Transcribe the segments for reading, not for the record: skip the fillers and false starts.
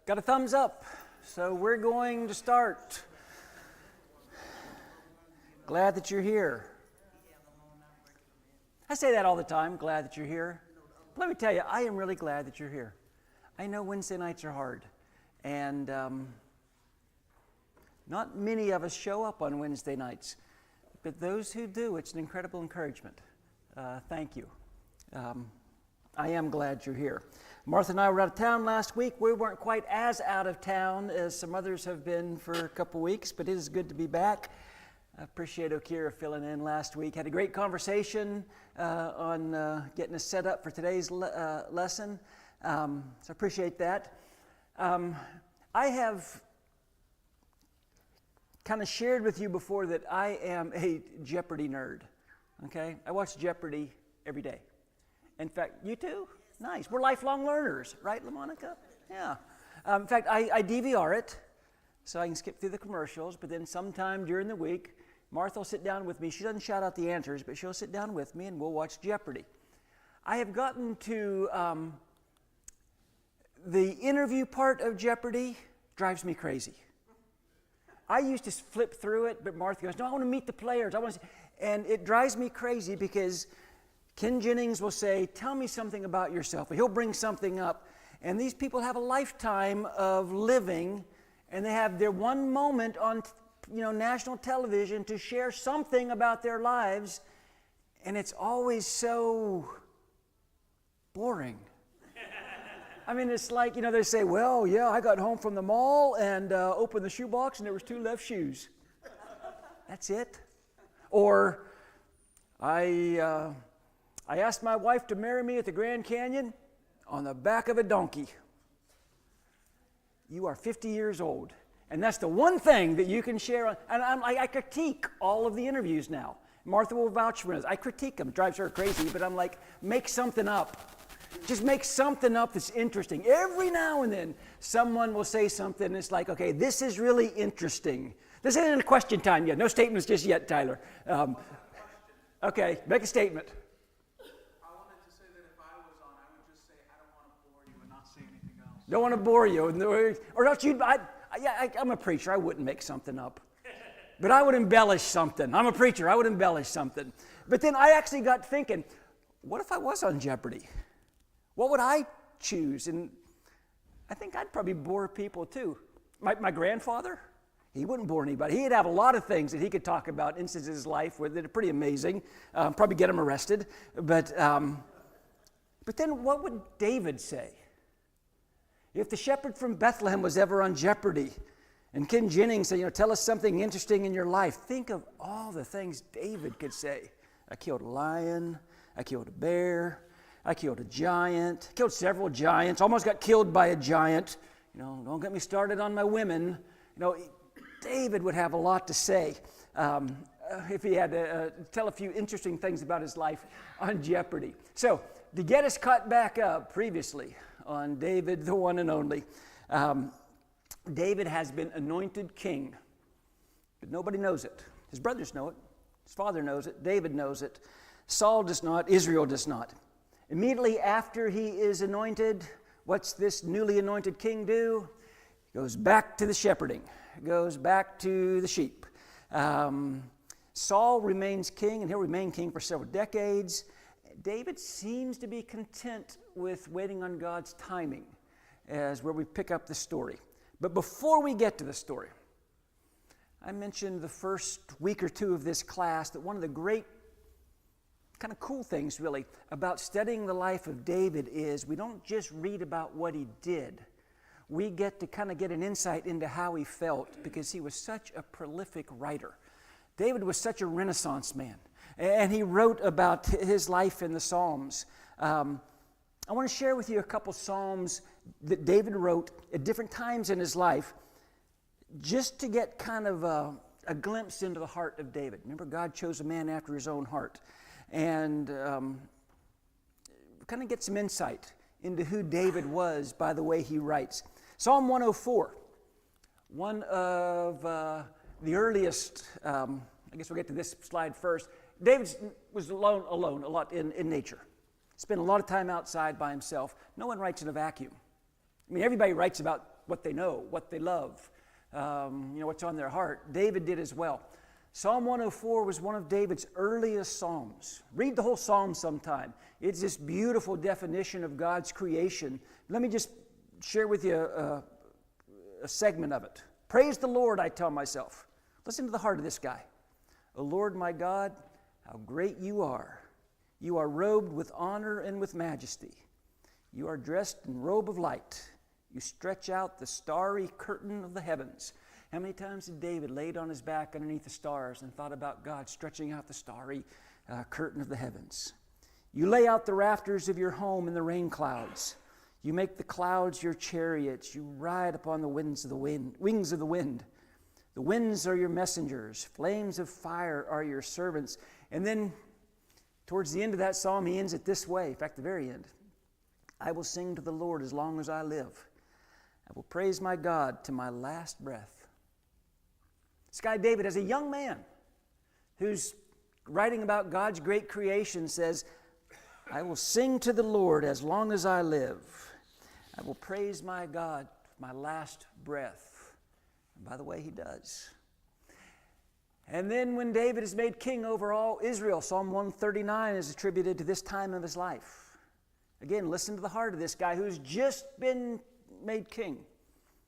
Got a thumbs up, so we're going to start. Glad that you're here. I say that all the time, glad that you're here. But let me tell you, I am really glad that you're here. I know Wednesday nights are hard, and not many of us show up on Wednesday nights, but those who do, it's an incredible encouragement. Thank you. I am glad you're here. Martha and I were out of town last week. We weren't quite as out of town as some others have been for a couple weeks, but it is good to be back. I appreciate Okira filling in last week. Had a great conversation on getting us set up for today's lesson, so I appreciate that. I have kind of shared with you before that I am a Jeopardy nerd, okay? I watch Jeopardy every day. In fact, you too? Nice. We're lifelong learners, right, LaMonica? Yeah. In fact, I DVR it so I can skip through the commercials, but then sometime during the week, Martha will sit down with me. She doesn't shout out the answers, but she'll sit down with me and we'll watch Jeopardy. I have gotten to the interview part of Jeopardy drives me crazy. I used to flip through it, but Martha goes, no, I want to meet the players. I want to see. And it drives me crazy because Ken Jennings will say, tell me something about yourself. He'll bring something up. And these people have a lifetime of living, and they have their one moment on national television to share something about their lives, and it's always so boring. I mean, it's like, they say, well, yeah, I got home from the mall and opened the shoebox and there was 2 left shoes. That's it. Or I asked my wife to marry me at the Grand Canyon on the back of a donkey. You are 50 years old, and that's the one thing that you can share on. And I critique all of the interviews now. Martha will vouch for this. I critique them. It drives her crazy, but I'm like, make something up. Just make something up that's interesting. Every now and then, someone will say something, and it's like, okay, this is really interesting. This isn't a question time yet. No statements just yet, Tyler. Okay, make a statement. I wanted to say that if I was on, I would just say, I don't want to bore you and not say anything else. Don't want to bore you. Or else I'm a preacher. I wouldn't make something up. But I would embellish something. I'm a preacher. I would embellish something. But then I actually got thinking, what if I was on Jeopardy? What would I choose? And I think I'd probably bore people too. My grandfather, he wouldn't bore anybody. He'd have a lot of things that he could talk about, instances in his life that are pretty amazing. Probably get him arrested. But then what would David say? If the shepherd from Bethlehem was ever on Jeopardy, and Ken Jennings said, tell us something interesting in your life, think of all the things David could say. I killed a lion. I killed a bear. I killed a giant, killed several giants, almost got killed by a giant. Don't get me started on my women. David would have a lot to say if he had to tell a few interesting things about his life on Jeopardy. So, to get us caught back up previously on David, the one and only, David has been anointed king, but nobody knows it. His brothers know it. His father knows it. David knows it. Saul does not. Israel does not. Immediately after he is anointed, what's this newly anointed king do? He goes back to the shepherding, goes back to the sheep. Saul remains king, and he'll remain king for several decades. David seems to be content with waiting on God's timing, as where we pick up the story. But before we get to the story, I mentioned the first week or two of this class that one of the great kind of cool things really about studying the life of David is we don't just read about what he did. We get to kind of get an insight into how he felt because he was such a prolific writer. David was such a Renaissance man, and he wrote about his life in the Psalms. I want to share with you a couple Psalms that David wrote at different times in his life just to get kind of a glimpse into the heart of David. Remember, God chose a man after his own heart. And kind of get some insight into who David was by the way he writes. Psalm 104, one of the earliest, I guess we'll get to this slide first. David was alone a lot in nature. Spent a lot of time outside by himself. No one writes in a vacuum. I mean, everybody writes about what they know, what they love, what's on their heart. David did as well. Psalm 104 was one of David's earliest psalms. Read the whole psalm sometime. It's this beautiful definition of God's creation. Let me just share with you a segment of it. Praise the Lord, I tell myself. Listen to the heart of this guy. O Lord my God, how great you are. You are robed with honor and with majesty. You are dressed in robe of light. You stretch out the starry curtain of the heavens. How many times did David laid on his back underneath the stars and thought about God stretching out the starry curtain of the heavens? You lay out the rafters of your home in the rain clouds. You make the clouds your chariots. You ride upon the wings of the wind. The winds are your messengers. Flames of fire are your servants. And then towards the end of that psalm, he ends it this way. In fact, the very end. I will sing to the Lord as long as I live. I will praise my God to my last breath. This guy David, as a young man who's writing about God's great creation, says, I will sing to the Lord as long as I live. I will praise my God with my last breath. And by the way, he does. And then when David is made king over all Israel, Psalm 139 is attributed to this time of his life. Again, listen to the heart of this guy who's just been made king.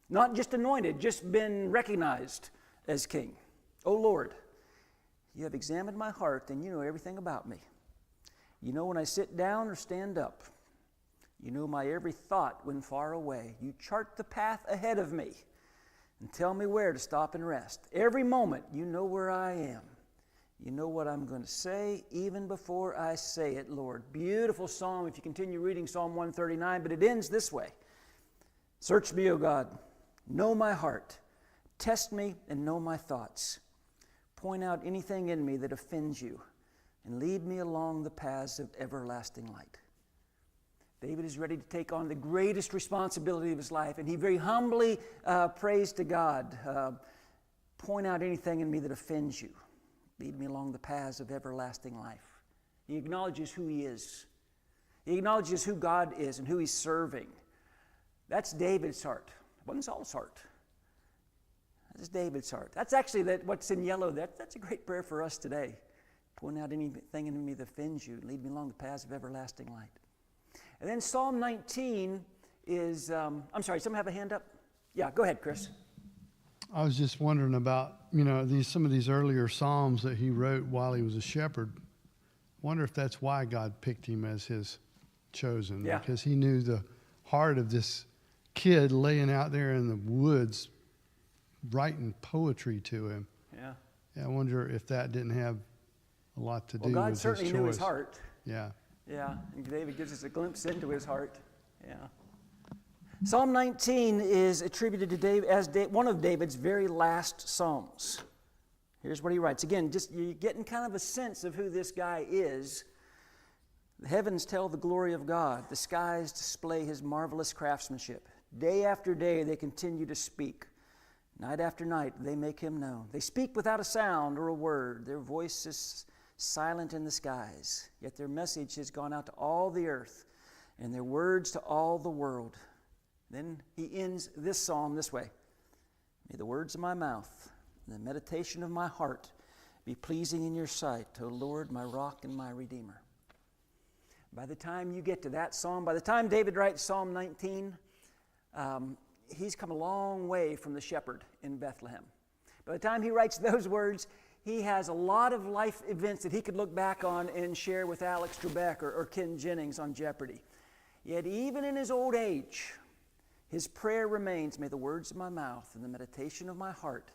Not just anointed, just been recognized as king. O Lord, you have examined my heart and you know everything about me. You know when I sit down or stand up. You know my every thought when far away. You chart the path ahead of me and tell me where to stop and rest. Every moment you know where I am. You know what I'm going to say even before I say it, Lord. Beautiful psalm if you continue reading Psalm 139, but it ends this way. Search me, O God. Know my heart. Test me and know my thoughts. Point out anything in me that offends you and lead me along the paths of everlasting light. David is ready to take on the greatest responsibility of his life, and he very humbly prays to God, point out anything in me that offends you. Lead me along the paths of everlasting life. He acknowledges who he is. He acknowledges who God is and who he's serving. That's David's heart. It wasn't Saul's heart. That's David's heart. That's actually what's in yellow. That's a great prayer for us today. Point out anything in me that offends you. Lead me along the paths of everlasting light. And then Psalm 19 is, I'm sorry, someone have a hand up? Yeah, go ahead, Chris. I was just wondering about, some of these earlier Psalms that he wrote while he was a shepherd. Wonder if that's why God picked him as his chosen. Yeah. Because he knew the heart of this kid laying out there in the woods writing poetry to him. Yeah. Yeah, I wonder if that didn't have a lot to do Well, God with his certainly choice. knew his heart. Yeah. Yeah, and David gives us a glimpse into his heart. Yeah. Psalm 19 is attributed to David as one of David's very last psalms. Here's what he writes. Again, just you're getting kind of a sense of who this guy is. The heavens tell the glory of God. The skies display his marvelous craftsmanship. Day after day they continue to speak. Night after night they make him known. They speak without a sound or a word. Their voice is silent in the skies, yet their message has gone out to all the earth and their words to all the world. Then he ends this psalm this way. May the words of my mouth and the meditation of my heart be pleasing in your sight, O Lord, my rock and my redeemer. By the time you get to that psalm, by the time David writes Psalm 19, he's come a long way from the shepherd in Bethlehem. By the time he writes those words, he has a lot of life events that he could look back on and share with Alex Trebek or Ken Jennings on Jeopardy. Yet even in his old age, his prayer remains, may the words of my mouth and the meditation of my heart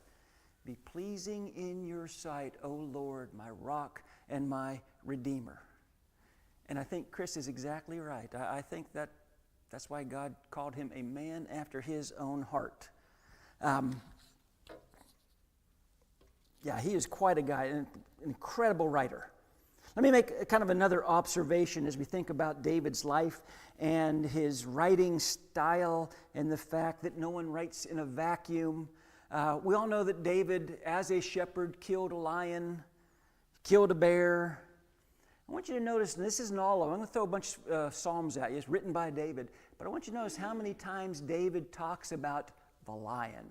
be pleasing in your sight, O Lord, my rock and my redeemer. And I think Chris is exactly right. I think that's why God called him a man after his own heart. Yeah, he is quite a guy, an incredible writer. Let me make kind of another observation as we think about David's life and his writing style and the fact that no one writes in a vacuum. We all know that David, as a shepherd, killed a lion, killed a bear. I want you to notice, and this isn't all of them, I'm going to throw a bunch of Psalms at you. It's written by David. But I want you to notice how many times David talks about the lion,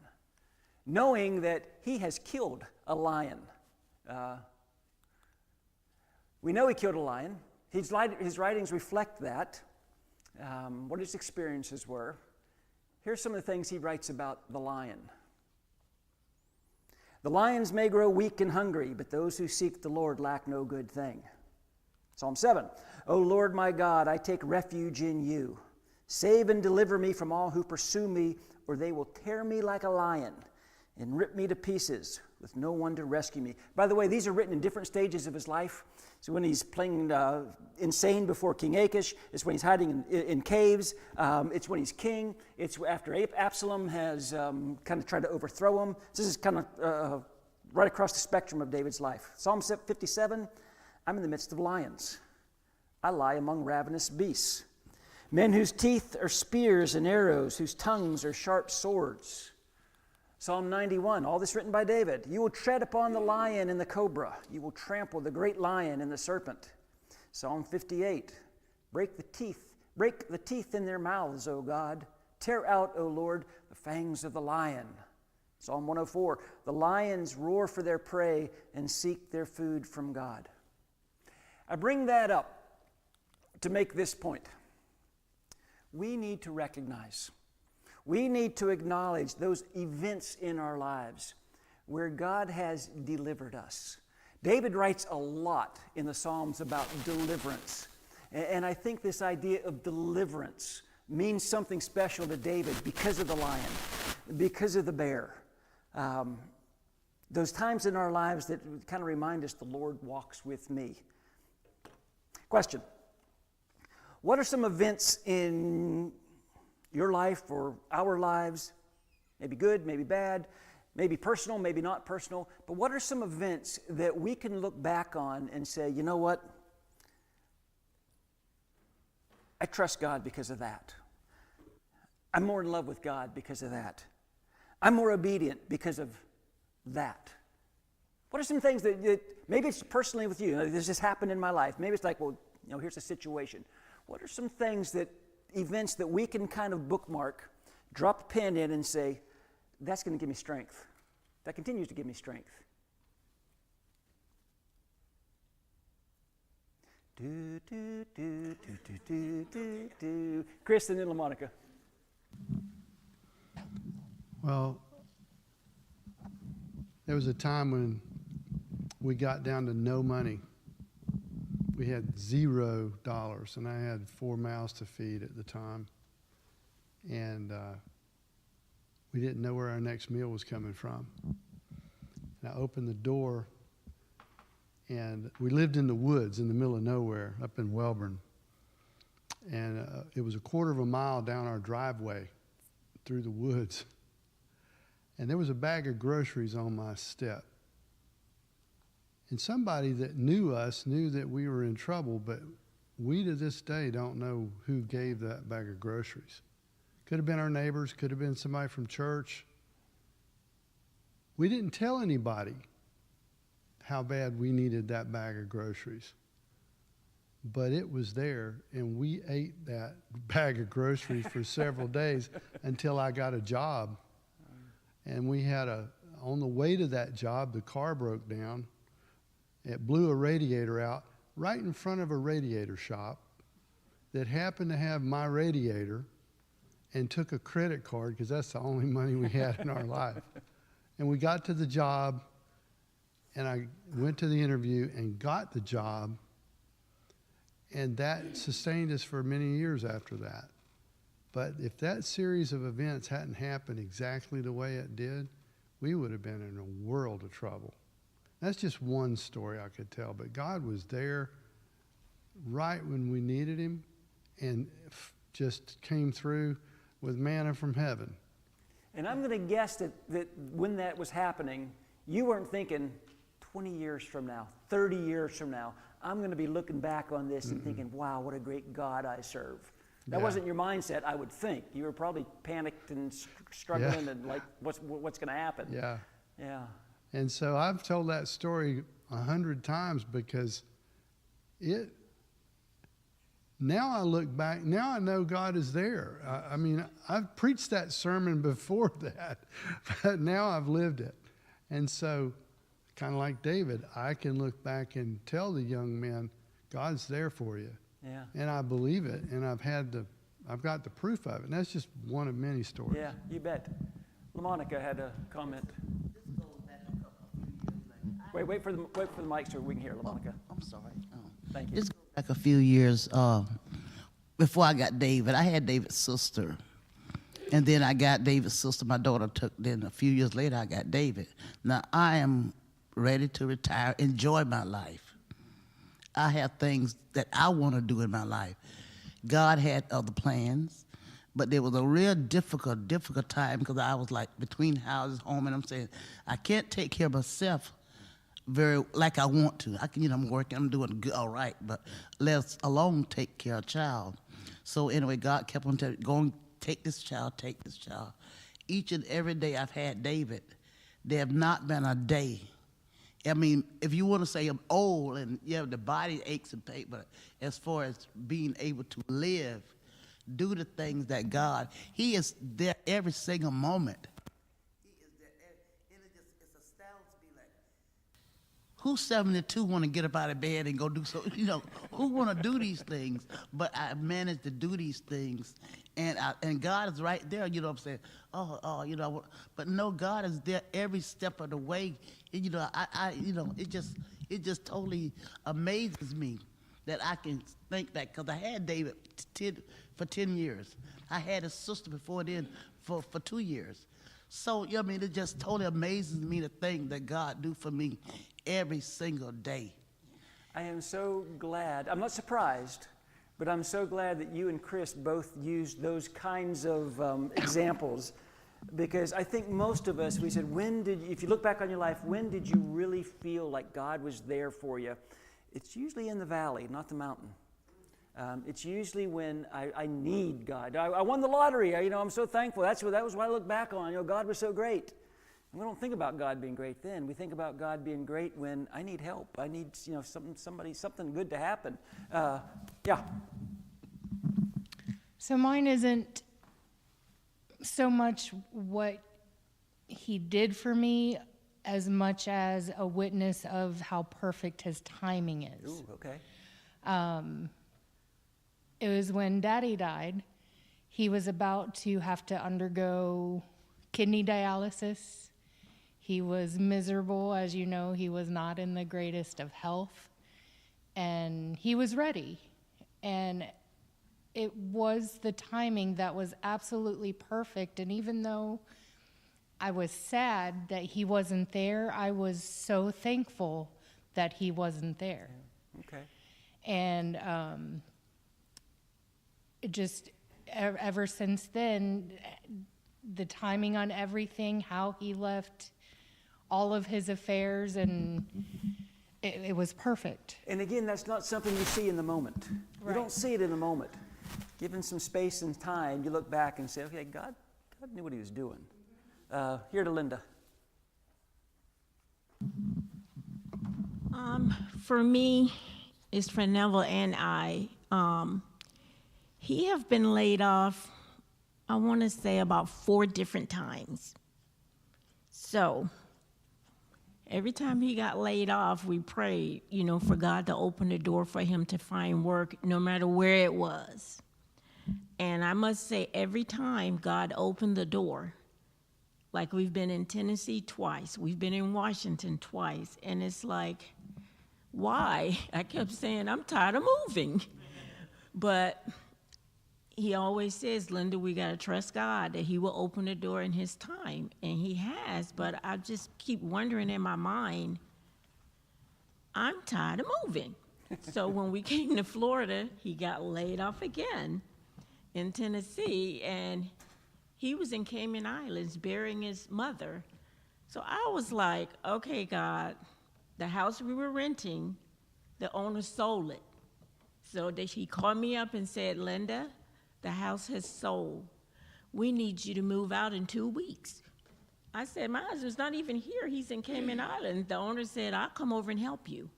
knowing that he has killed a lion. We know he killed a lion. His writings reflect that, what his experiences were. Here's some of the things he writes about the lion. The lions may grow weak and hungry, but those who seek the Lord lack no good thing. Psalm 7, O Lord my God, I take refuge in you. Save and deliver me from all who pursue me, or they will tear me like a lion and rip me to pieces with no one to rescue me. By the way, these are written in different stages of his life. So when he's playing insane before King Achish, it's when he's hiding in caves, it's when he's king, it's after Absalom has kind of tried to overthrow him. This is kind of right across the spectrum of David's life. Psalm 57, I'm in the midst of lions. I lie among ravenous beasts. Men whose teeth are spears and arrows, whose tongues are sharp swords. Psalm 91, all this written by David. You will tread upon the lion and the cobra. You will trample the great lion and the serpent. Psalm 58, break the teeth in their mouths, O God. Tear out, O Lord, the fangs of the lion. Psalm 104, the lions roar for their prey and seek their food from God. I bring that up to make this point. We need to recognize, we need to acknowledge those events in our lives where God has delivered us. David writes a lot in the Psalms about deliverance. And I think this idea of deliverance means something special to David because of the lion, because of the bear. Those times in our lives that kind of remind us the Lord walks with me. Question. What are some events in your life or our lives, maybe good, maybe bad, maybe personal, maybe not personal, but what are some events that we can look back on and say, you know what? I trust God because of that. I'm more in love with God because of that. I'm more obedient because of that. What are some things that maybe it's personally with you, this just happened in my life. Maybe it's like, well, here's a situation. What are some things events that we can kind of bookmark, drop a pen in and say, that's going to give me strength. That continues to give me strength. Do, do, do, do, do, do, do, do. Chris and then LaMonica. Well, there was a time when we got down to no money. We had $0, and I had 4 mouths to feed at the time. And we didn't know where our next meal was coming from. And I opened the door, and we lived in the woods in the middle of nowhere up in Welborn. And it was a quarter of a mile down our driveway through the woods. And there was a bag of groceries on my step. And somebody that knew us knew that we were in trouble, but we to this day don't know who gave that bag of groceries. Could have been our neighbors, could have been somebody from church. We didn't tell anybody how bad we needed that bag of groceries. But it was there, and we ate that bag of groceries for several days until I got a job. And we had on the way to that job, the car broke down. It blew a radiator out right in front of a radiator shop that happened to have my radiator and took a credit card because that's the only money we had in our life. And we got to the job, and I went to the interview and got the job, and that sustained us for many years after that. But if that series of events hadn't happened exactly the way it did, we would have been in a world of trouble. That's just one story I could tell, but God was there right when we needed him and just came through with manna from heaven. And I'm going to guess that when that was happening, you weren't thinking 20 years from now, 30 years from now, I'm going to be looking back on this and thinking, wow, what a great God I serve. That wasn't your mindset, I would think. You were probably panicked and struggling and like, what's going to happen? Yeah. Yeah. And so I've told that story 100 times because now I look back, now I know God is there. I mean, I've preached that sermon before that, but now I've lived it. And so, kind of like David, I can look back and tell the young men, God's there for you. Yeah. And I believe it, and I've got the proof of it. And that's just one of many stories. Yeah, you bet. LaMonica had a comment. Wait for the mic so we can hear LaMonica. I'm sorry. Thank you. This goes back a few years before I got David. I had David's sister. And then I got David's sister. My daughter took, then a few years later, I got David. Now, I am ready to retire, enjoy my life. I have things that I want to do in my life. God had other plans, but there was a real difficult time because I was like between houses, home, and I'm saying, I can't take care of myself very like I want to. I can, I'm working, I'm doing good, all right, but let alone take care of a child. So anyway, God kept on going, take this child. Each and every day I've had David, there have not been a day. I mean, if you want to say I'm old and the body aches and pains, but as far as being able to live, do the things that God, He is there every single moment. He is there, and it astounds me like, who's 72 want to get up out of bed and go do so? Who want to do these things? But I managed to do these things, and God is right there. You know what I'm saying? But no, God is there every step of the way. And, it just totally amazes me that I can think that, because I had David for 10 years. I had his sister before then for 2 years. So, it just totally amazes me to think that God do for me every single day. I am so glad. I'm not surprised, but I'm so glad that you and Chris both used those kinds of examples, because I think most of us, we said, if you look back on your life, when did you really feel like God was there for you? It's usually in the valley, not the mountain. It's usually when I need God. I won the lottery. I'm so thankful. That was what I look back on. God was so great. And we don't think about God being great then. We think about God being great when I need help. I need something good to happen. Yeah. So mine isn't so much what He did for me as much as a witness of how perfect His timing is. Ooh, okay. It was when Daddy died. He was about to have to undergo kidney dialysis. He was miserable, as you know. He was not in the greatest of health, and he was ready. And it was the timing that was absolutely perfect. And even though I was sad that he wasn't there, I was so thankful that he wasn't there. Okay. And it just ever since then, the timing on everything, how he left all of his affairs, and it was perfect. And again, that's not something you see in the moment. Right. You don't see it in the moment. Given some space and time, you look back and say, okay, God knew what He was doing. Here to Linda. For me, it's for Neville and I. He have been laid off, I want to say about 4 different times. So every time he got laid off, we prayed, for God to open the door for him to find work, no matter where it was. And I must say, every time God opened the door, like we've been in Tennessee twice, we've been in Washington twice, and it's like, why? I kept saying, I'm tired of moving. But he always says, Linda, we got to trust God that He will open the door in His time. And He has, but I just keep wondering in my mind, I'm tired of moving. So when we came to Florida, he got laid off again in Tennessee, and he was in Cayman Islands burying his mother. So I was like, okay, God, the house we were renting, the owner sold it. So he called me up and said, Linda, the house has sold. We need you to move out in 2 weeks. I said, my husband's not even here. He's in Cayman Islands. The owner said, I'll come over and help you.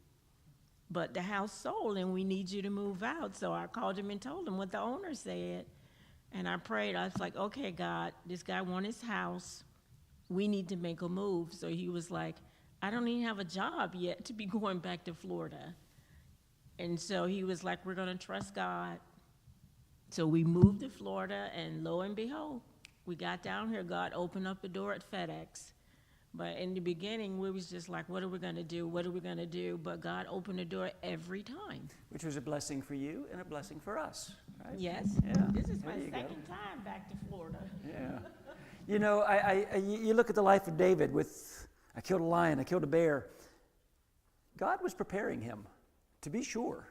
but the house sold and we need you to move out. So I called him and told him what the owner said. And I prayed. I was like, okay, God, this guy wants his house. We need to make a move. So he was like, I don't even have a job yet to be going back to Florida. And so he was like, we're going to trust God. So we moved to Florida, and lo and behold, we got down here. God opened up the door at FedEx. But in the beginning, we was just like, what are we going to do? What are we going to do? But God opened the door every time. Which was a blessing for you and a blessing for us, right? Yes. Yeah. This is my There you go. second time back to Florida. Yeah. You know, you look at the life of David with, I killed a lion, I killed a bear. God was preparing him, to be sure.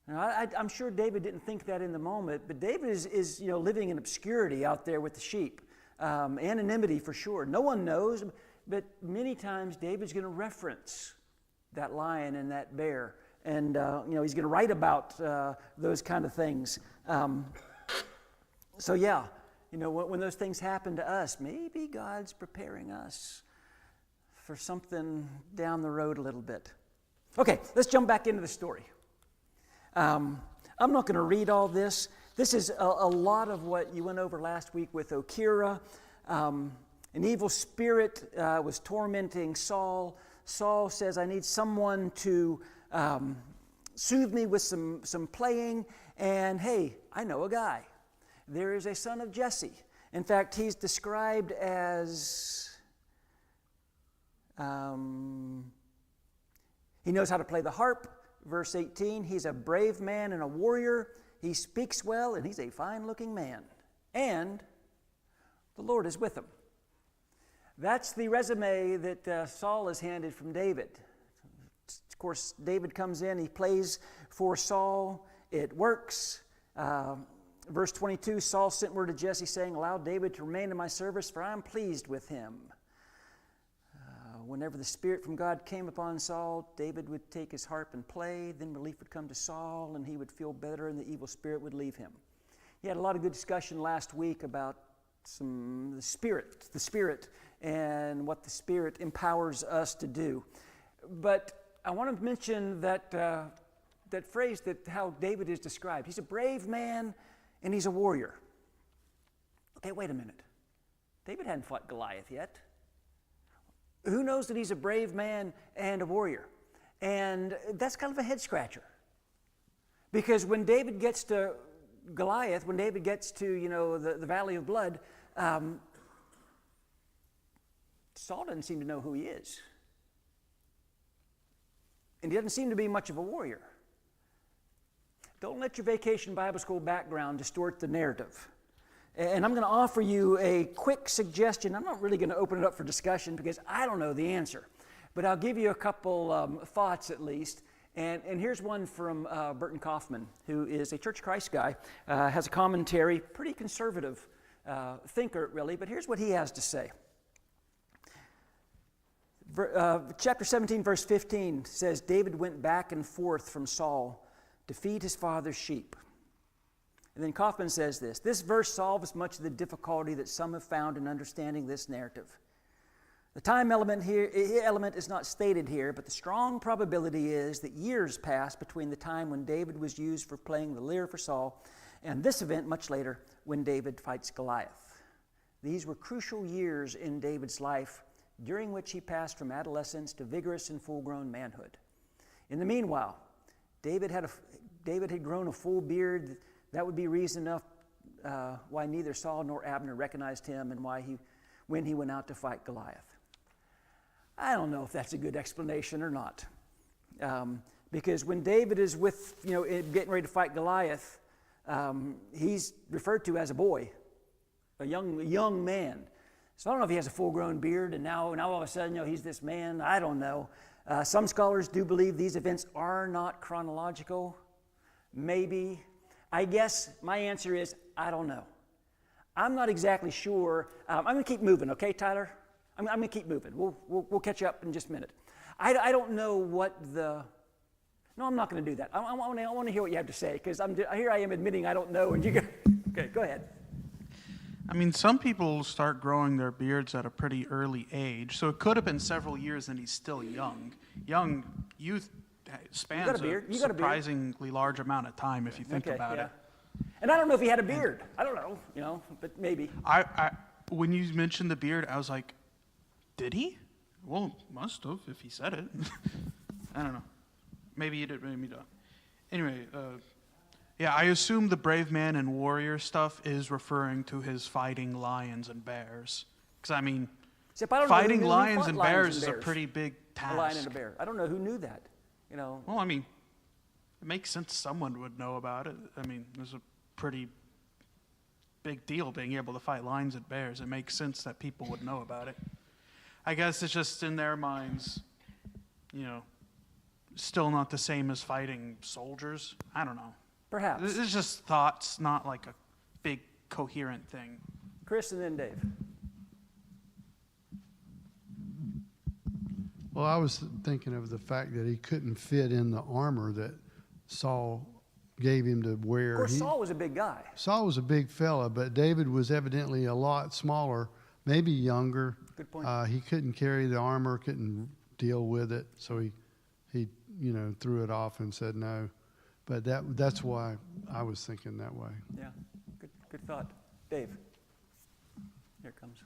Now, I'm sure David didn't think that in the moment, but David is living in obscurity out there with the sheep. Anonymity for sure. No one knows, but many times David's going to reference that lion and that bear. And, he's going to write about those kind of things. So, yeah, when those things happen to us, maybe God's preparing us for something down the road a little bit. Okay, let's jump back into the story. I'm not going to read all this. This is a lot of what you went over last week with Okira. An evil spirit was tormenting Saul. Saul says, I need someone to soothe me with some playing. And hey, I know a guy. There is a son of Jesse. In fact, he's described as... he knows how to play the harp. Verse 18, he's a brave man and a warrior. He speaks well, and he's a fine-looking man. And the Lord is with him. That's the resume that Saul is handed from David. Of course, David comes in, he plays for Saul. It works. Verse 22, Saul sent word to Jesse saying, allow David to remain in my service, for I am pleased with him. Whenever the Spirit from God came upon Saul, David would take his harp and play. Then relief would come to Saul, and he would feel better, and the evil spirit would leave him. He had a lot of good discussion last week about the Spirit, and what the Spirit empowers us to do. But I want to mention that phrase, that how David is described. He's a brave man, and he's a warrior. Okay, wait a minute. David hadn't fought Goliath yet. Who knows that he's a brave man and a warrior? And that's kind of a head scratcher. Because when David gets to Goliath, when David gets to, the Valley of Blood, Saul doesn't seem to know who he is. And he doesn't seem to be much of a warrior. Don't let your Vacation Bible School background distort the narrative. And I'm going to offer you a quick suggestion. I'm not really going to open it up for discussion because I don't know the answer. But I'll give you a couple thoughts at least. And here's one from Burton Kaufman, who is a Church of Christ guy, has a commentary, pretty conservative thinker really, but here's what he has to say. Chapter 17, verse 15 says, David went back and forth from Saul to feed his father's sheep. And then Kaufman says this verse solves much of the difficulty that some have found in understanding this narrative. The time element is not stated here, but the strong probability is that years passed between the time when David was used for playing the lyre for Saul and this event much later when David fights Goliath. These were crucial years in David's life, during which he passed from adolescence to vigorous and full-grown manhood. In the meanwhile, David had grown a full beard. That would be reason enough why neither Saul nor Abner recognized him and when he went out to fight Goliath. I don't know if that's a good explanation or not. Because when David is getting ready to fight Goliath, he's referred to as a boy, a young man. So I don't know if he has a full-grown beard and now all of a sudden he's this man. I don't know. Some scholars do believe these events are not chronological. Maybe. I guess my answer is, I don't know. I'm not exactly sure. I'm going to keep moving, okay, Tyler? I'm going to keep moving. We'll catch up in just a minute. I don't know what the... No, I'm not going to do that. I want to hear what you have to say, because here I am admitting I don't know, and you go... Okay, go ahead. I mean, some people start growing their beards at a pretty early age, so it could have been several years and he's still young. Young youth spans got a beard. a You got a beard. surprisingly large amount of time if you think Okay, about yeah. it. And I don't know if he had a beard. I don't know, but maybe. When you mentioned the beard, I was like, did he? Well, must have if he said it. I don't know. Maybe he did, maybe not. Anyway, yeah, I assume the brave man and warrior stuff is referring to his fighting lions and bears. Because, I mean, Except I don't know who fighting knew he lions fought and lions bears and is a bears. pretty big task. A lion and a bear. I don't know who knew that. Well, I mean, it makes sense someone would know about it. I mean, there's a pretty big deal being able to fight lions and bears. It makes sense that people would know about it. I guess it's just in their minds, still not the same as fighting soldiers. I don't know. Perhaps. It's just thoughts, not like a big coherent thing. Chris and then Dave. Well, I was thinking of the fact that he couldn't fit in the armor that Saul gave him to wear. Of course, Saul was a big guy. Saul was a big fella, but David was evidently a lot smaller, maybe younger. Good point. He couldn't carry the armor, couldn't deal with it, so he threw it off and said no. But that's why I was thinking that way. Yeah, good thought. Dave, here it comes.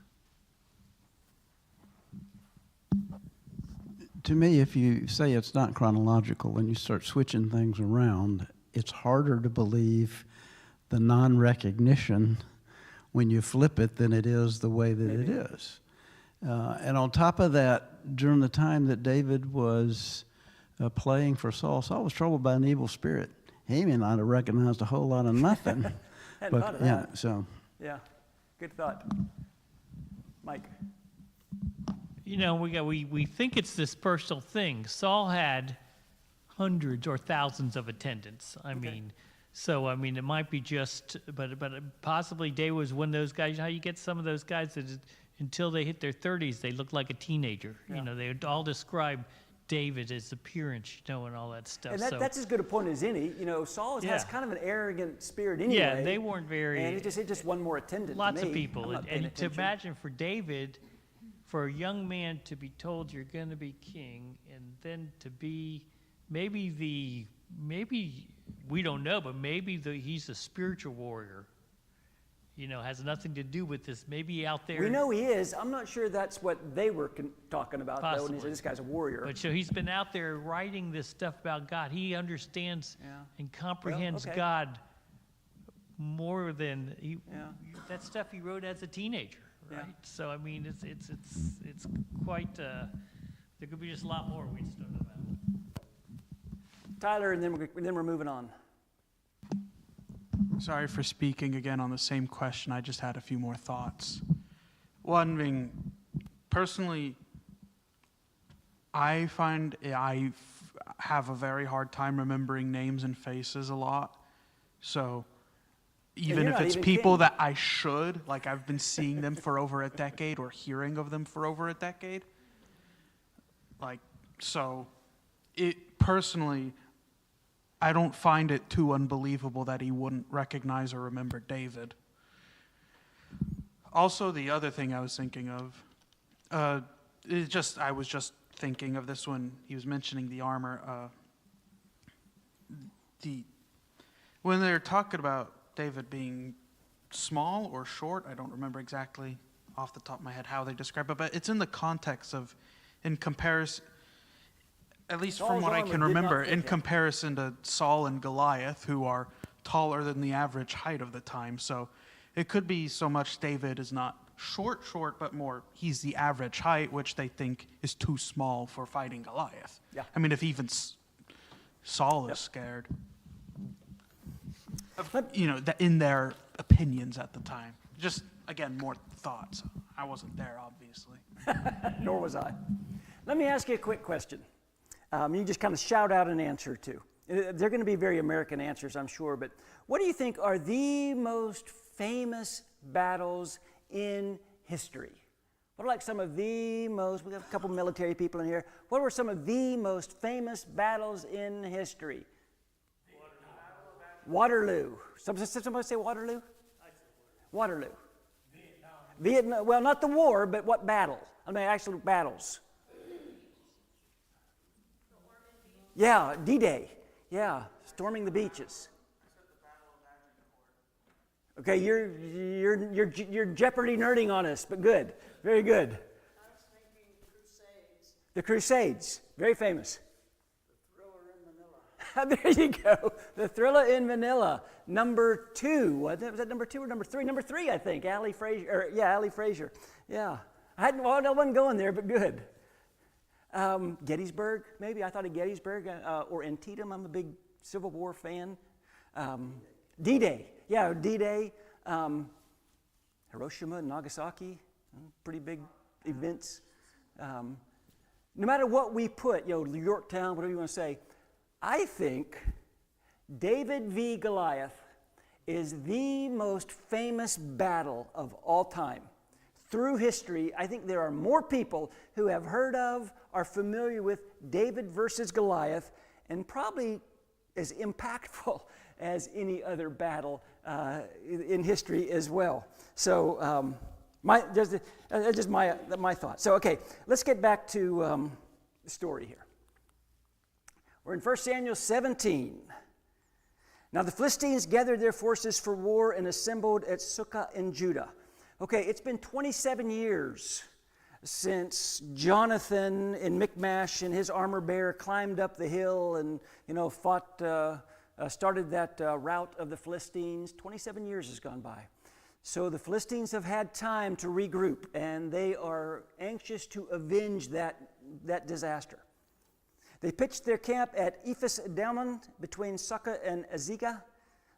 To me, if you say it's not chronological and you start switching things around, it's harder to believe the non-recognition when you flip it than it is the way that it is. And on top of that, during the time that David was playing for Saul, Saul was troubled by an evil spirit. He may not have recognized a whole lot of nothing. Hadn't thought of yeah, that. so. Yeah, good thought. Mike. We think it's this personal thing. Saul had hundreds or thousands of attendants. I mean, it might be just, but possibly David was one of those guys. You know how you get some of those guys that until they hit their 30s, they look like a teenager. Yeah. They would all describe David, his appearance, and all that stuff. And that's as good a point as any. Saul has kind of an arrogant spirit anyway. Yeah, they weren't very. And it just one more attendant. Lots to of me. people, I'm not paying and to attention. imagine for David, for a young man to be told you're going to be king, and then to be maybe we don't know, but maybe he's a spiritual warrior. Has nothing to do with this. Maybe out there. We know he is. I'm not sure that's what they were talking about, though, when he said Possibly. this guy's a warrior. But so he's been out there writing this stuff about God. He understands and comprehends okay. God more than Yeah. that stuff he wrote as a teenager, right? Yeah. So it's quite. There could be just a lot more we just don't know about. Tyler, and then we're moving on. Sorry for speaking again on the same question. I just had a few more thoughts. One being, personally, I find I have a very hard time remembering names and faces a lot. So even you're if not it's even people king. that I should, like I've been seeing them for over a decade or hearing of them for over a decade, personally, I don't find it too unbelievable that he wouldn't recognize or remember David. Also, the other thing I was thinking of, I was just thinking of this when he was mentioning the armor. When they're talking about David being small or short, I don't remember exactly off the top of my head how they describe it, but it's in the context of, in comparison, at least from Saul's what I armor can did not remember, fit in him. comparison to Saul and Goliath, who are taller than the average height of the time. So it could be so much David is not short, but more he's the average height, which they think is too small for fighting Goliath. Yeah. I mean, if even Saul is scared, in their opinions at the time. Just, again, more thoughts. I wasn't there, obviously. Nor was I. Let me ask you a quick question. You just kind of shout out an answer to. They're going to be very American answers, I'm sure, but what do you think are the most famous battles in history? What are like some of the most, we have a couple military people in here, what were some of the most famous battles in history? Waterloo. Somebody say Waterloo? Waterloo. Vietnam. Well, not the war, but what battle? I mean, actual battles. Yeah, D-Day. Yeah, storming the beaches. Okay, you're Jeopardy nerding on us, but good, very good. I was thinking Crusades. The Crusades, very famous. Thriller in Manila. There you go. The Thriller in Manila, number 2. Was that number 2 or number 3? Number 3, I think. Ali Frazier. Ali Frazier. Yeah. I wasn't going there, but good. Gettysburg, maybe. I thought of Gettysburg or Antietam. I'm a big Civil War fan. D-Day. Yeah, D-Day. Hiroshima and Nagasaki. Pretty big events. No matter what we put, Yorktown, whatever you want to say, I think David v. Goliath is the most famous battle of all time. Through history, I think there are more people who have heard of, are familiar with David versus Goliath, and probably as impactful as any other battle in history as well. So just my thought. So okay, let's get back to the story here. We're in 1 Samuel 17. Now the Philistines gathered their forces for war and assembled at Sukkah in Judah. Okay, it's been 27 years since Jonathan in Michmash and his armor bearer climbed up the hill and, started that rout of the Philistines. 27 years has gone by. So the Philistines have had time to regroup, and they are anxious to avenge that disaster. They pitched their camp at Ephes Dammon between Sukkah and Azekah.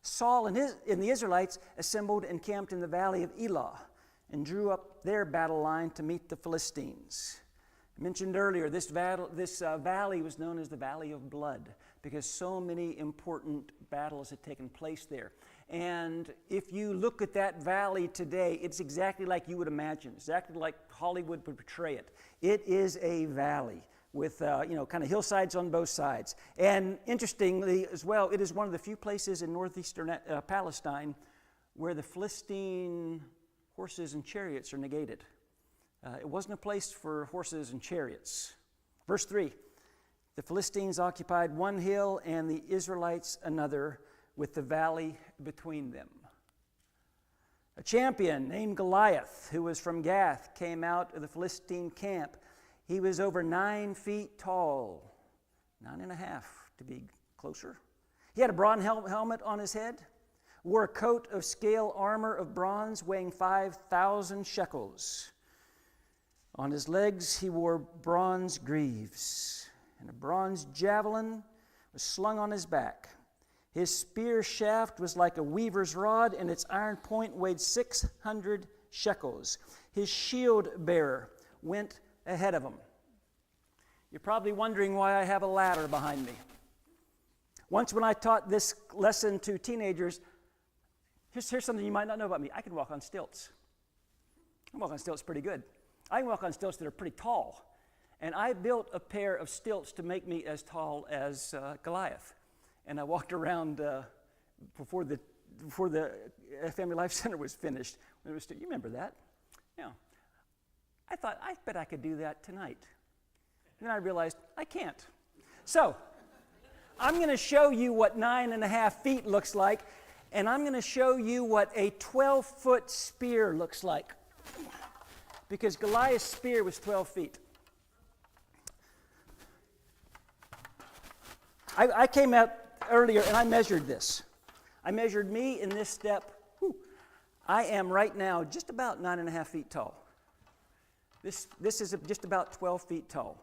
Saul and the Israelites assembled and camped in the valley of Elah and drew up their battle line to meet the Philistines. I mentioned earlier, this valley was known as the Valley of Blood because so many important battles had taken place there. And if you look at that valley today, it's exactly like you would imagine, exactly like Hollywood would portray it. It is a valley with kind of hillsides on both sides. And interestingly as well, it is one of the few places in northeastern Palestine where the Philistine horses and chariots are negated. It wasn't a place for horses and chariots. Verse 3, the Philistines occupied one hill and the Israelites another, with the valley between them. A champion named Goliath, who was from Gath, came out of the Philistine camp. He was over 9 feet tall, 9.5 to be closer. He had a bronze helmet on his head, wore a coat of scale armor of bronze weighing 5,000 shekels. On his legs he wore bronze greaves, and a bronze javelin was slung on his back. His spear shaft was like a weaver's rod, and its iron point weighed 600 shekels. His shield bearer went ahead of him. You're probably wondering why I have a ladder behind me. Once when I taught this lesson to teenagers, here's something you might not know about me. I can walk on stilts. I can walk on stilts pretty good. I can walk on stilts that are pretty tall. And I built a pair of stilts to make me as tall as Goliath. And I walked around before the Family Life Center was finished. You remember that? Yeah. I thought, I bet I could do that tonight. And then I realized I can't. So, I'm going to show you what 9.5 feet looks like, and I'm going to show you what a 12-foot spear looks like. Because Goliath's spear was 12 feet. I came out earlier and I measured this. I measured me in this step. I am right now just about 9.5 feet tall. This is just about 12 feet tall.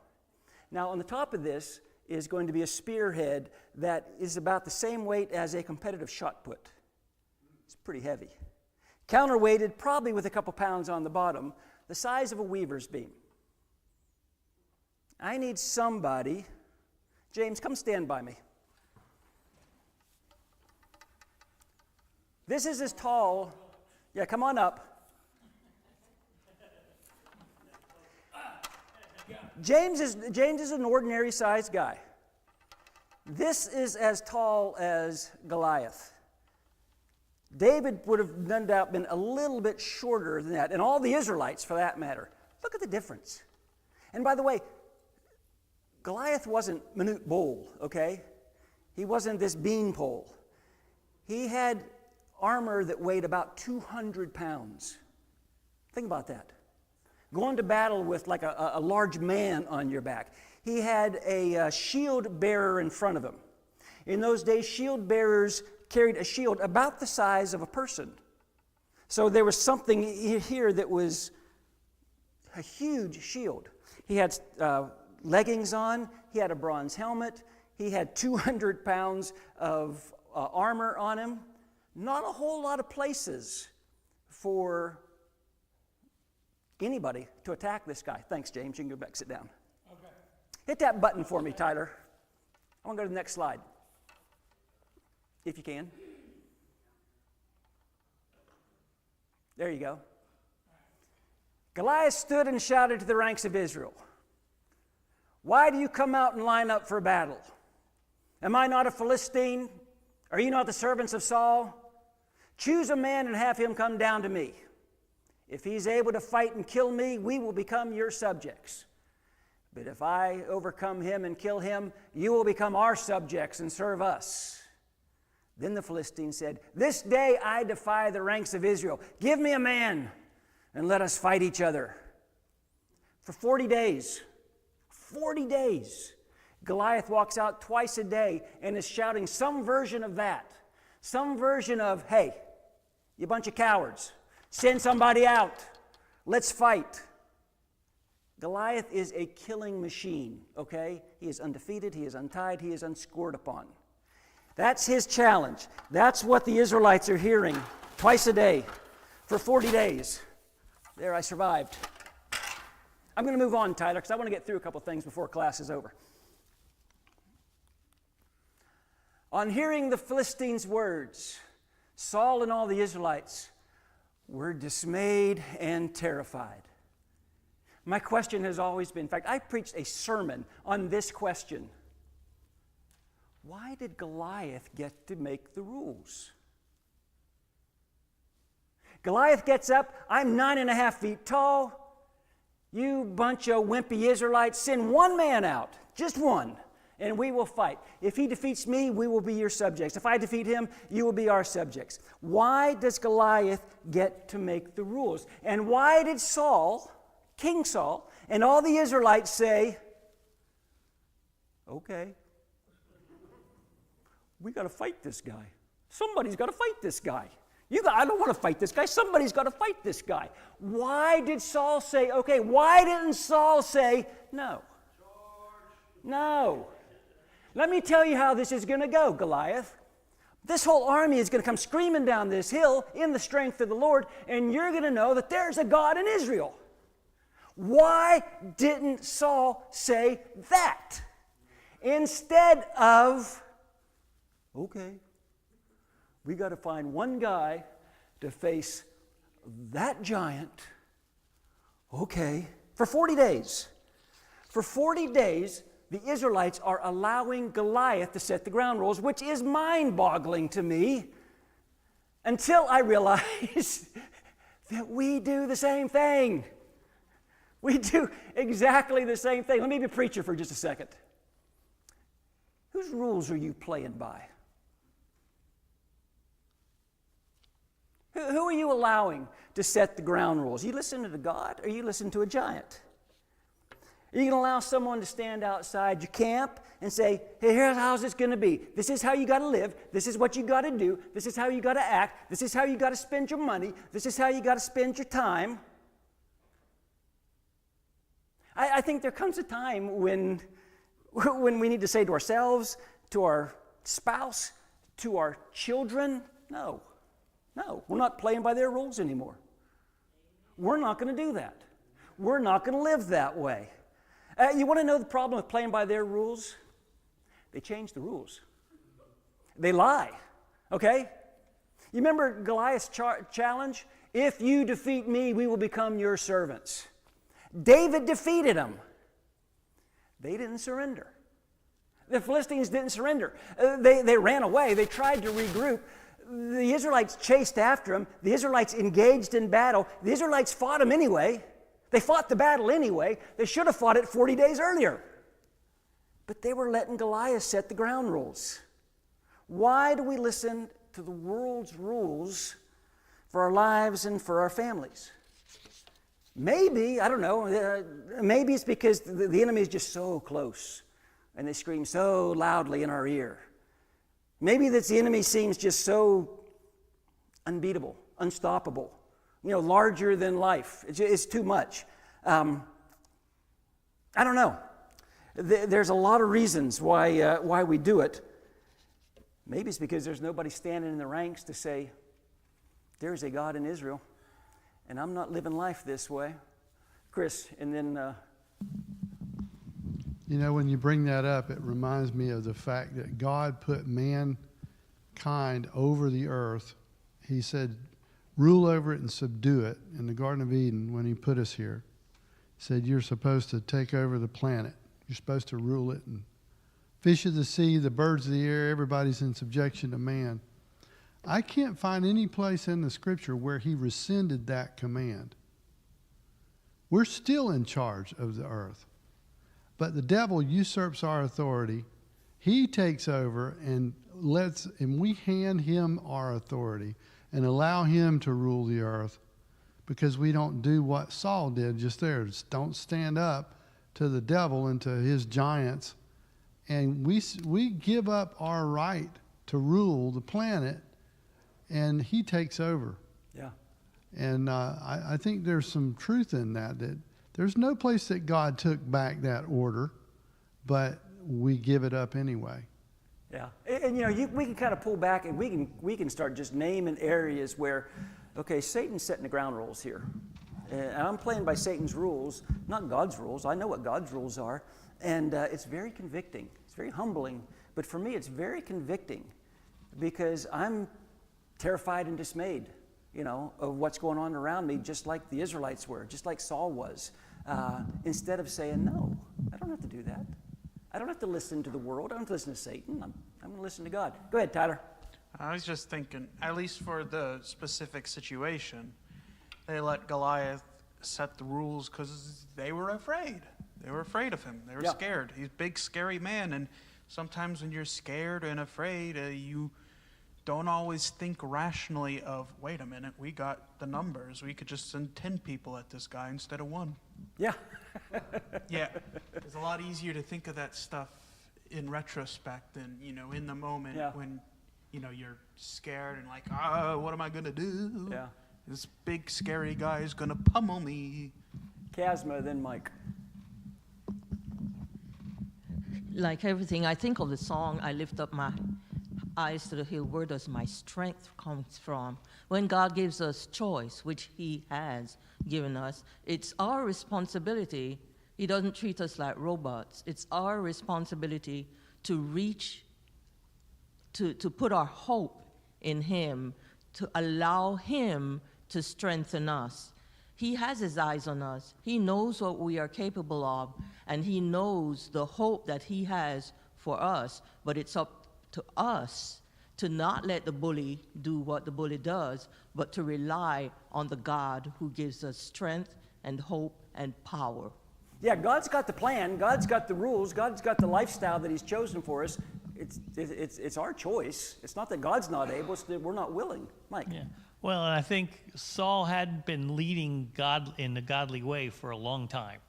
Now on the top of this is going to be a spearhead that is about the same weight as a competitive shot put. It's pretty heavy. Counterweighted, probably with a couple pounds on the bottom, the size of a weaver's beam. I need somebody. James, come stand by me. This is as tall. Yeah, come on up. James is an ordinary sized guy. This is as tall as Goliath. David would have no doubt been a little bit shorter than that, and all the Israelites for that matter. Look at the difference. And by the way, Goliath wasn't Manute Bol, okay? He wasn't this beanpole. He had armor that weighed about 200 pounds. Think about that. Going to battle with like a large man on your back. He had a shield bearer in front of him. In those days, shield bearers carried a shield about the size of a person. So there was something here that was a huge shield. He had leggings on. He had a bronze helmet. He had 200 pounds of armor on him. Not a whole lot of places for anybody to attack this guy. Thanks, James. You can go back, sit down. Okay. Hit that button for me, Tyler. I want to go to the next slide, if you can. There you go. Goliath stood and shouted to the ranks of Israel, "Why do you come out and line up for battle? Am I not a Philistine? Are you not the servants of Saul? Choose a man and have him come down to me. If he's able to fight and kill me, we will become your subjects. But if I overcome him and kill him, you will become our subjects and serve us." Then the Philistine said, "This day I defy the ranks of Israel. Give me a man and let us fight each other." For 40 days, Goliath walks out twice a day and is shouting some version of that. Some version of, "Hey, you bunch of cowards, send somebody out. Let's fight." Goliath is a killing machine, okay? He is undefeated, he is untied, he is unscored upon. That's his challenge. That's what the Israelites are hearing twice a day for 40 days. There, I survived. I'm going to move on, Tyler, because I want to get through a couple things before class is over. On hearing the Philistines' words, Saul and all the Israelites were dismayed and terrified. My question has always been, in fact, I preached a sermon on this question. Why did Goliath get to make the rules? Goliath gets up, "I'm 9.5 feet tall. You bunch of wimpy Israelites, send one man out, just one, and we will fight. If he defeats me, we will be your subjects. If I defeat him, you will be our subjects." Why does Goliath get to make the rules? And why did Saul, King Saul, and all the Israelites say, "Okay, we got to fight this guy. Somebody's got to fight this guy. I don't want to fight this guy. Somebody's got to fight this guy." Why did Saul say, okay? Why didn't Saul say, "No"? No. Let me tell you how this is going to go, Goliath. This whole army is going to come screaming down this hill in the strength of the Lord, and you're going to know that there's a God in Israel. Why didn't Saul say that? Instead of, "Okay, we got to find one guy to face that giant." Okay, for 40 days. For 40 days, the Israelites are allowing Goliath to set the ground rules, which is mind-boggling to me, until I realize that we do the same thing. We do exactly the same thing. Let me be a preacher for just a second. Whose rules are you playing by? Who are you allowing to set the ground rules? You listen to God, or you listen to a giant? Are you going to allow someone to stand outside your camp and say, "Hey, here's how it's going to be. This is how you got to live. This is what you got to do. This is how you got to act. This is how you got to spend your money. This is how you got to spend your time"? I think there comes a time when we need to say to ourselves, to our spouse, to our children, "No, we're not playing by their rules anymore. We're not going to do that. We're not going to live that way." You want to know the problem with playing by their rules? They change the rules. They lie, okay? You remember Goliath's challenge? "If you defeat me, we will become your servants." David defeated him. They didn't surrender. The Philistines didn't surrender. They ran away. They tried to regroup. The Israelites chased after him. The Israelites engaged in battle. The Israelites fought him anyway. They fought the battle anyway. They should have fought it 40 days earlier. but they were letting Goliath set the ground rules. Why do we listen to the world's rules for our lives and for our families? Maybe, I don't know, maybe it's because the enemy is just so close and they scream so loudly in our ear. Maybe that the enemy seems just so unbeatable, unstoppable, larger than life. It's too much. I don't know. There's a lot of reasons why we do it. Maybe it's because there's nobody standing in the ranks to say, there's a God in Israel, and I'm not living life this way. Chris, and then... When you bring that up, it reminds me of the fact that God put mankind over the earth. He said, rule over it and subdue it in the Garden of Eden when he put us here. He said, you're supposed to take over the planet. You're supposed to rule it. And fish of the sea, the birds of the air, everybody's in subjection to man. I can't find any place in the scripture where he rescinded that command. We're still in charge of the earth. But the devil usurps our authority. He takes over and we hand him our authority and allow him to rule the earth because we don't do what Saul did just there. Just don't stand up to the devil and to his giants. And we give up our right to rule the planet, and he takes over. Yeah. And I think there's some truth in that there's no place that God took back that order, but we give it up anyway. Yeah, and we can kind of pull back, and we can start just naming areas where, okay, Satan's setting the ground rules here, and I'm playing by Satan's rules, not God's rules. I know what God's rules are, and it's very convicting. It's very humbling, but for me, it's very convicting because I'm terrified and dismayed, of what's going on around me, just like the Israelites were, just like Saul was. Instead of saying, no, I don't have to do that. I don't have to listen to the world. I don't have to listen to Satan. I'm going to listen to God. Go ahead, Tyler. I was just thinking, at least for the specific situation, they let Goliath set the rules because they were afraid. They were afraid of him. They were scared. He's a big, scary man, and sometimes when you're scared and afraid, you don't always think rationally of, wait a minute, we got the numbers. We could just send 10 people at this guy instead of 1. Yeah. Yeah. It's a lot easier to think of that stuff in retrospect than, in the moment when, you're scared and like, what am I going to do? Yeah. This big, scary guy is going to pummel me. Chasma, then Mike. Like everything, I think of the song, I lift up my eyes to the hill, where does my strength come from? When God gives us choice, which he has given us, it's our responsibility. He doesn't treat us like robots. It's our responsibility to reach, to put our hope in him, to allow him to strengthen us. He has his eyes on us. He knows what we are capable of, and he knows the hope that he has for us, but it's up to us to not let the bully do what the bully does, but to rely on the God who gives us strength and hope and power. Yeah, God's got the plan. God's got the rules. God's got the lifestyle that he's chosen for us. It's our choice. It's not that God's not able. It's that we're not willing. Mike. Yeah. Well, and I think Saul had been leading God in the godly way for a long time.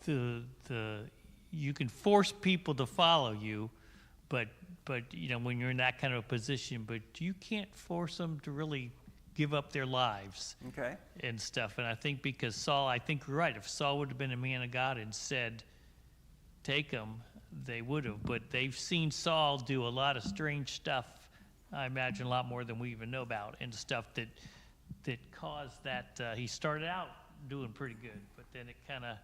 You can force people to follow you, but when you're in that kind of a position, but you can't force them to really give up their lives. Okay. And stuff. And I think because Saul, I think you're right. If Saul would have been a man of God and said, take them, they would have. But they've seen Saul do a lot of strange stuff. I imagine a lot more than we even know about, and stuff that caused that. He started out doing pretty good, but then it kind of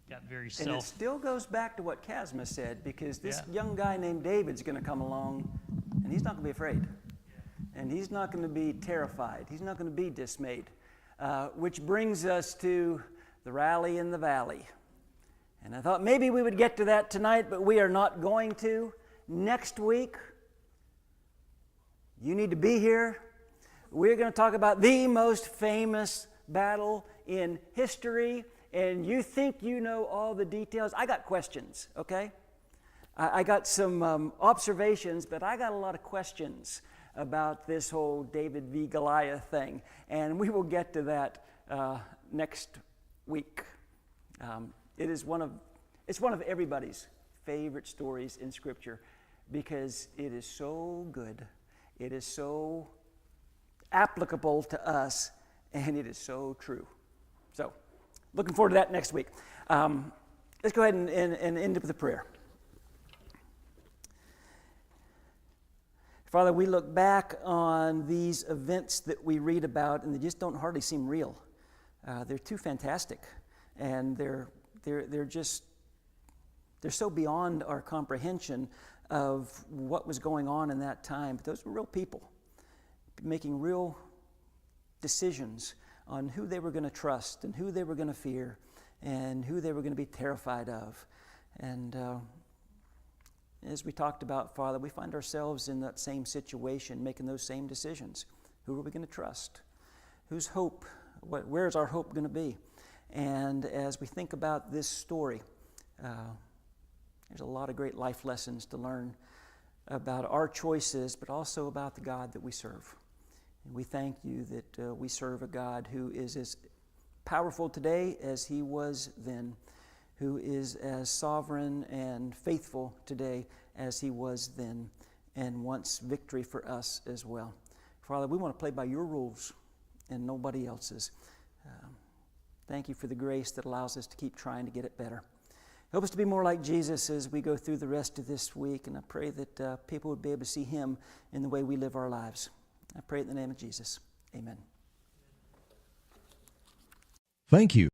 got very And it still goes back to what Chasma said, because this young guy named David's going to come along, and he's not going to be afraid. And he's not going to be terrified. He's not going to be dismayed. Which brings us to the rally in the valley. And I thought maybe we would get to that tonight, but we are not going to. Next week, you need to be here. We're going to talk about the most famous battle in history. and you think you know all the details, I got questions, okay? I got some observations, but I got a lot of questions about this whole David v. Goliath thing, and we will get to that next week. It's one of everybody's favorite stories in Scripture because it is so good, it is so applicable to us, and it is so true. So, looking forward to that next week. Let's go ahead and end with a prayer. Father, we look back on these events that we read about, and they just don't hardly seem real. They're too fantastic, and they're so beyond our comprehension of what was going on in that time. But those were real people making real decisions on who they were going to trust and who they were going to fear and who they were going to be terrified of. And as we talked about, Father, we find ourselves in that same situation, making those same decisions. Who are we going to trust? Whose hope? Where is our hope going to be? And as we think about this story, there's a lot of great life lessons to learn about our choices, but also about the God that we serve. And we thank you that we serve a God who is as powerful today as he was then, who is as sovereign and faithful today as he was then, and wants victory for us as well. Father, we want to play by your rules and nobody else's. Thank you for the grace that allows us to keep trying to get it better. Help us to be more like Jesus as we go through the rest of this week, and I pray that people would be able to see him in the way we live our lives. I pray in the name of Jesus. Amen. Thank you